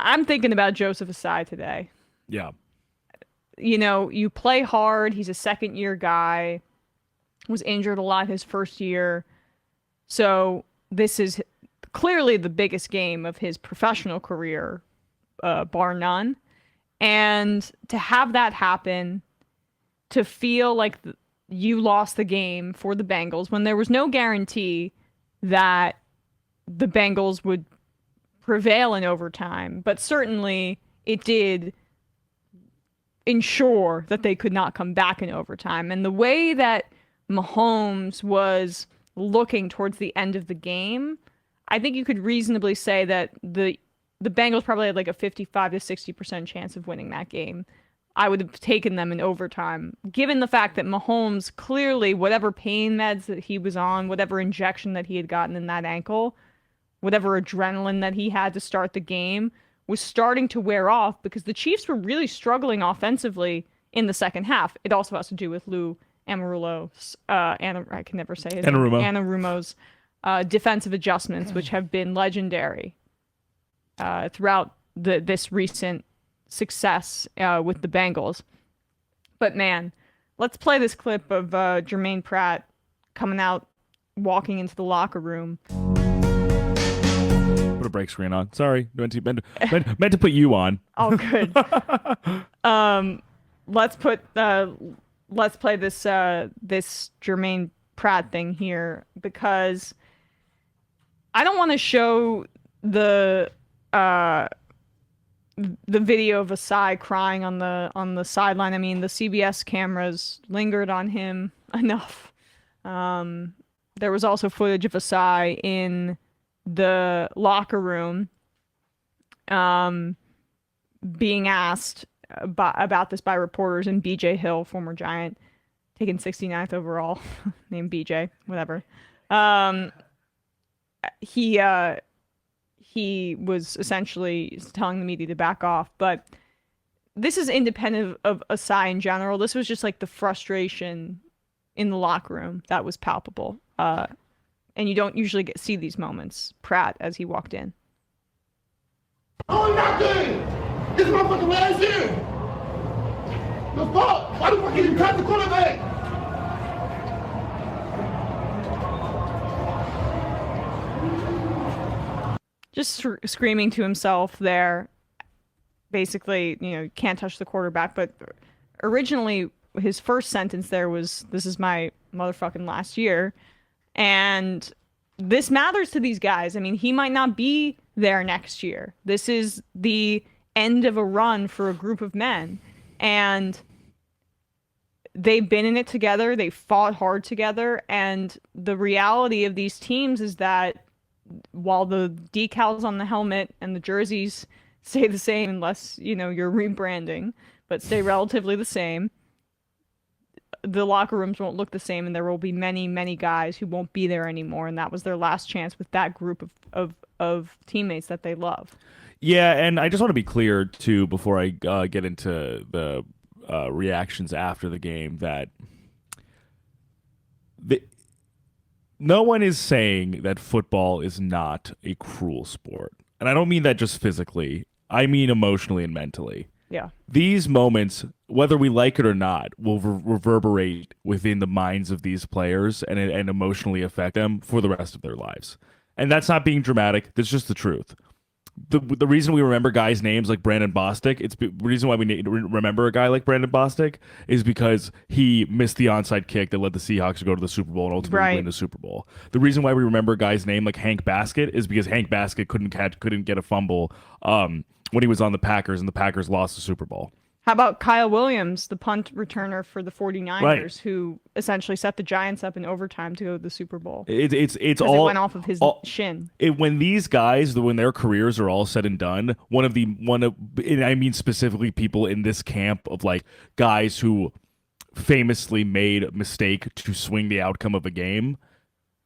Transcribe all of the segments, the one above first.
I'm thinking about Joseph Ossai today. Yeah. You play hard. He's a second year guy, was injured a lot his first year. So this is clearly the biggest game of his professional career, bar none. And to have that happen, to feel like you lost the game for the Bengals when there was no guarantee that the Bengals would prevail in overtime, but certainly it did ensure that they could not come back in overtime. And the way that Mahomes was looking towards the end of the game, I think you could reasonably say that the Bengals probably had like a 55 to 60% chance of winning that game. I would have taken them in overtime, given the fact that Mahomes clearly, whatever pain meds that he was on, whatever injection that he had gotten in that ankle, whatever adrenaline that he had to start the game, was starting to wear off because the Chiefs were really struggling offensively in the second half. It also has to do with Lou Anarumo's, I can never say his name, Anarumo. Anarumo's defensive adjustments, which have been legendary throughout this recent success with the Bengals. But man, let's play this clip of Jermaine Pratt coming out, walking into the locker room. Put a break screen on. Sorry, meant to put you on. Oh, good. Let's play this Jermaine Pratt thing here because I don't want to show the video of Ossai crying on the sideline. I mean, the CBS cameras lingered on him enough. There was also footage of Ossai in the locker room, being asked about this by reporters, and BJ Hill, former Giant, taken 69th overall, named BJ, whatever. He was essentially telling the media to back off, but this is independent of Ossai in general. This was just like the frustration in the locker room that was palpable. And you don't usually see these moments. Pratt, as he walked in. Oh, not good! This motherfucker last year! The fuck? Why the fuck did you cut the quarterback? Just screaming to himself there. Basically, can't touch the quarterback. But originally, his first sentence there was, "This is my motherfucking last year." And this matters to these guys. I mean, he might not be there next year. This is the end of a run for a group of men. And they've been in it together. They fought hard together. And the reality of these teams is that while the decals on the helmet and the jerseys stay the same, unless, you're rebranding, but stay relatively the same, the locker rooms won't look the same, and there will be many, many guys who won't be there anymore, and that was their last chance with that group of teammates that they love. Yeah, and I just want to be clear too before I get into the reactions after the game that no one is saying that football is not a cruel sport, and I don't mean that just physically. I mean emotionally and mentally. Yeah. These moments, whether we like it or not, will reverberate within the minds of these players and emotionally affect them for the rest of their lives. And that's not being dramatic. That's just the truth. The reason we remember guys' names like Brandon Bostic, the reason why we remember a guy like Brandon Bostic is because he missed the onside kick that led the Seahawks to go to the Super Bowl and ultimately win the Super Bowl. The reason why we remember a guy's name like Hank Baskett is because Hank Baskett couldn't get a fumble when he was on the Packers, and the Packers lost the Super Bowl. How about Kyle Williams, the punt returner for the 49ers, right, who essentially set the Giants up in overtime to go to the Super Bowl? It's all, it went off of his shin. When these guys, when their careers are all said and done, and I mean specifically people in this camp of like guys who famously made a mistake to swing the outcome of a game,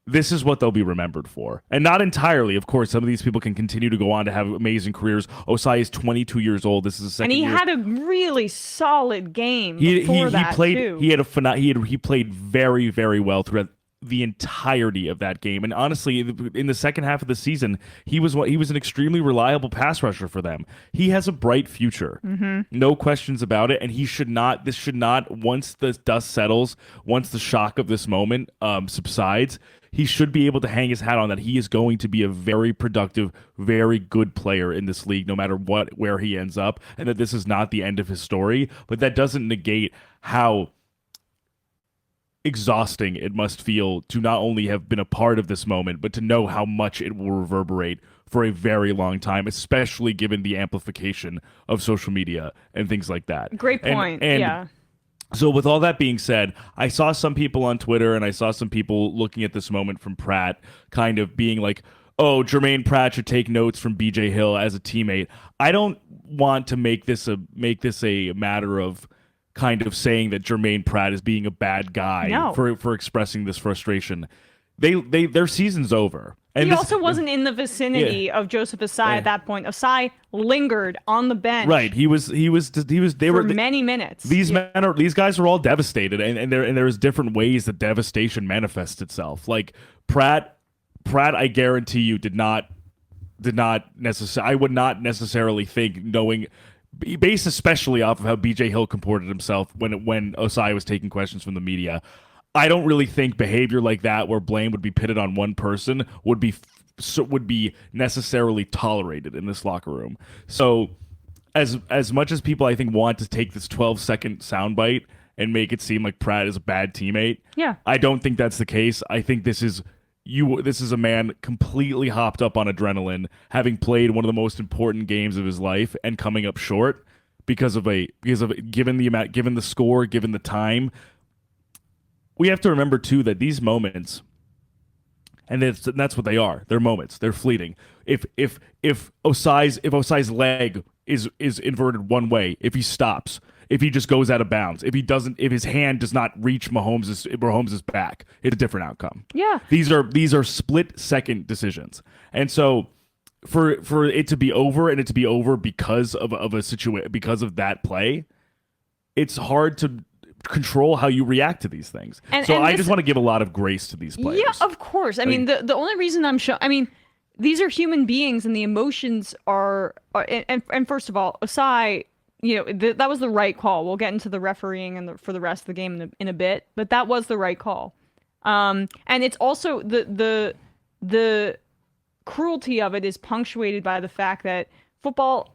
this is what they'll be remembered for. And not entirely. Of course, some of these people can continue to go on to have amazing careers. Ossai is 22 years old. This is his second year. And he had a really solid game before that, played, too. He played very, very well throughout. the entirety of that game. And honestly, in the second half of the season, he was an extremely reliable pass rusher for them. He has a bright future, no questions about it. And this should not, once the dust settles, once the shock of this moment subsides, he should be able to hang his hat on that he is going to be a very productive, very good player in this league, no matter where he ends up, and that this is not the end of his story. But that doesn't negate how exhausting it must feel to not only have been a part of this moment, but to know how much it will reverberate for a very long time, especially given the amplification of social media and things like that. Great point. And yeah. So with all that being said, I saw some people on Twitter and I saw some people looking at this moment from Pratt kind of being like, oh, Jermaine Pratt should take notes from BJ Hill as a teammate. I don't want to make this a matter of kind of saying that Jermaine Pratt is being a bad guy for expressing this frustration. Their season's over. And he also wasn't in the vicinity of Joseph Ossai at that point. Ossai lingered on the bench. Right. They were many minutes. These guys are all devastated, and there's different ways that devastation manifests itself. Like Pratt, I guarantee you did not necessarily. I would not necessarily think, knowing, based especially off of how BJ Hill comported himself when Ossai was taking questions from the media. I don't really think behavior like that, where blame would be pitted on one person, would be necessarily tolerated in this locker room. So, as much as people I think want to take this 12-second soundbite and make it seem like Pratt is a bad teammate, I don't think that's the case. I think this is a man completely hopped up on adrenaline, having played one of the most important games of his life and coming up short because of given the score, given the time. We have to remember too that these moments, and that's what they are. They're moments. They're fleeting. If Osai's leg is inverted one way, if he stops, if he just goes out of bounds, if his hand does not reach Mahomes' back, it's a different outcome. Yeah. These are split second decisions, and so for it to be over and it to be over because of a situation, because of that play, it's hard to control how you react to these things. I just want to give a lot of grace to these players. Yeah, of course. I mean, the only reason these are human beings, and the emotions are and first of all, Ossai, that was the right call. We'll get into the refereeing and for the rest of the game in a bit, but that was the right call. And it's also the cruelty of it is punctuated by the fact that football,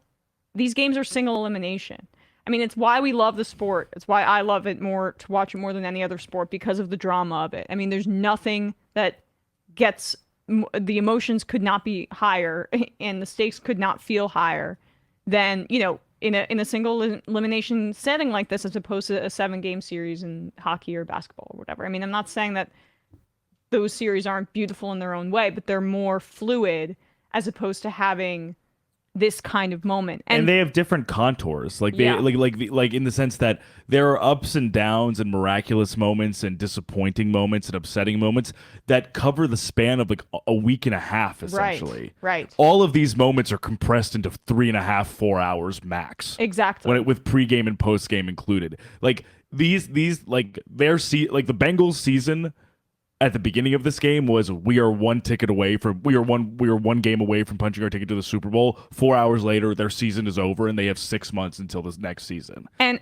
these games are single elimination. I mean, it's why we love the sport. It's why I love it more, to watch it more than any other sport, because of the drama of it. I mean, there's nothing that gets, the emotions could not be higher and the stakes could not feel higher than, in a single elimination setting like this, as opposed to a 7-game series in hockey or basketball or whatever. I mean, I'm not saying that those series aren't beautiful in their own way, but they're more fluid as opposed to having this kind of moment, and they have different contours, like in the sense that there are ups and downs and miraculous moments and disappointing moments and upsetting moments that cover the span of like a week and a half, essentially. Right. All of these moments are compressed into 3.5, 4 hours max. Exactly. With pregame and postgame included. Like the Bengals season at the beginning of this game was, we are one game away from punching our ticket to the Super Bowl. 4 hours later, their season is over, and they have 6 months until this next season. And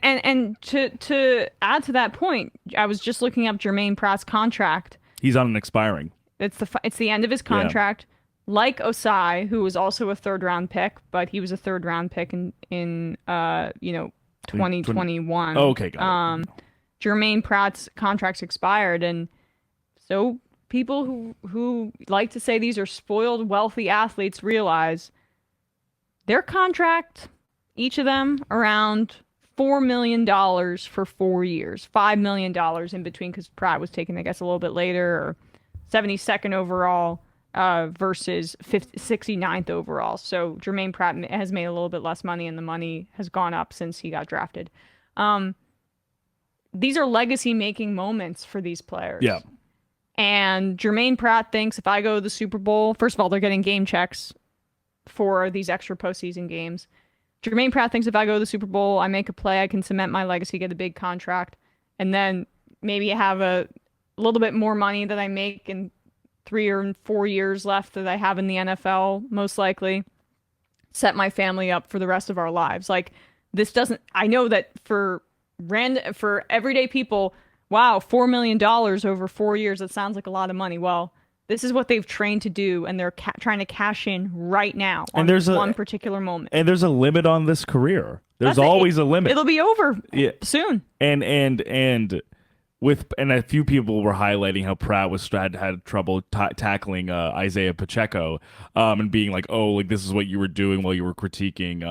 to add to that point, I was just looking up Jermaine Pratt's contract. He's on an expiring. It's the end of his contract. Yeah. Like Ossai, who was also a 3rd-round pick, but he was a 3rd-round pick in 2021. Oh, okay, got it. Jermaine Pratt's contract's expired, and so people who like to say these are spoiled, wealthy athletes realize their contract, each of them, around $4 million for 4 years, $5 million in between, because Pratt was taken, I guess, a little bit later, or 72nd overall versus 69th overall. So Jermaine Pratt has made a little bit less money, and the money has gone up since he got drafted. These are legacy-making moments for these players. Yeah. And Jermaine Pratt thinks, if I go to the Super Bowl, first of all, they're getting game checks for these extra postseason games. Jermaine Pratt thinks, if I go to the Super Bowl, I make a play, I can cement my legacy, get a big contract, and then maybe have a a little bit more money that I make in 3 or 4 years left that I have in the NFL, most likely, set my family up for the rest of our lives. Like this doesn't, I know that for everyday people, wow, $4 million over 4 years, that sounds like a lot of money. Well, this is what they've trained to do, and they're trying to cash in right now on one particular moment. And there's a limit on this career. There's That's always a limit. It'll be over soon. And a few people were highlighting how Pratt had trouble tackling Isaiah Pacheco, and being like, oh, like this is what you were doing while you were critiquing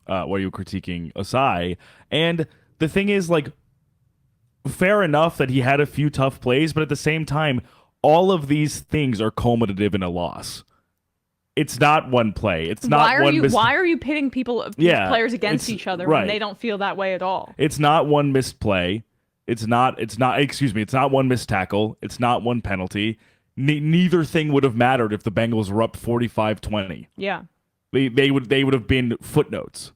Ossai. And the thing is, like, fair enough that he had a few tough plays, but at the same time, all of these things are cumulative in a loss. It's not one play. It's not why are you pitting players against each other when they don't feel that way at all? It's not one missed play. It's not one missed tackle. It's not one penalty. Neither thing would have mattered if the Bengals were up 45-20. Yeah. They would have been footnotes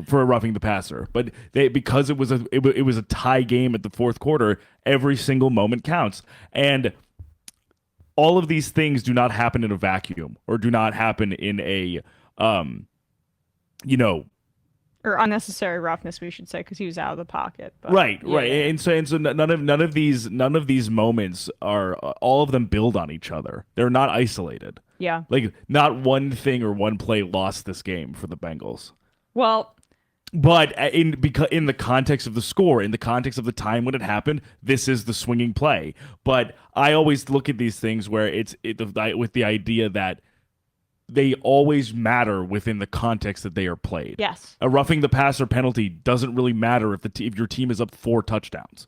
for roughing the passer. But because it was a tie game at the fourth quarter, every single moment counts. And all of these things do not happen in a vacuum, or do not happen in a or unnecessary roughness, we should say, because he was out of the pocket. But, right. And so none of these moments are, all of them build on each other. They're not isolated. Yeah. Like not one thing or one play lost this game for the Bengals. Well, but in the context of the score, in the context of the time when it happened, this is the swinging play. But I always look at these things where with the idea that they always matter within the context that they are played. Yes. A roughing the passer penalty doesn't really matter if your team is up 4 touchdowns.